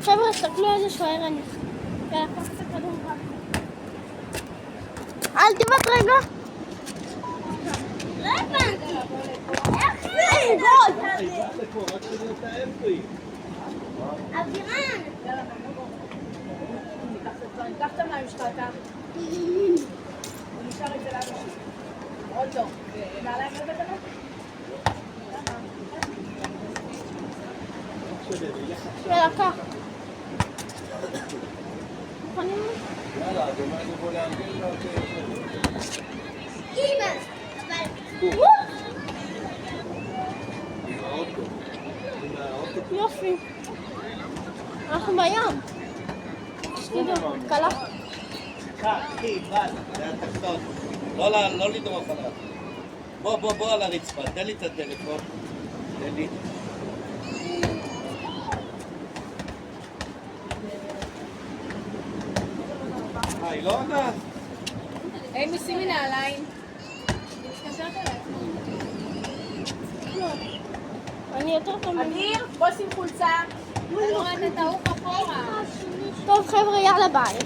חבר'ה, תסתכלו איזה שוער אני. יאללה, קח את הכדור. אל תיבט רגע. לא הבנתי. איך זה? גול! אבירן! ניקח את המים שלך, אתה. הוא נשאר את זה לאנשים. עוד לא. נעליים לא בטח? יאללה, קח. מוכנים? יאללה, אז מה זה בוא לארגן לו? אימא! יופי. אנחנו בים. שתדעו, קלה. קחי, בד, זה התחתון. לא לדרוך עליו. בוא על הרצפה, תן לי את הטלפון. תן לי. היא לא עונה? היי, שימי נעליים. אני יותר טוב ממנו. אמיר, בוא שים חולצה. אתה לא רואה את ההוא אחורה. טוב חבר'ה, יאללה ביי.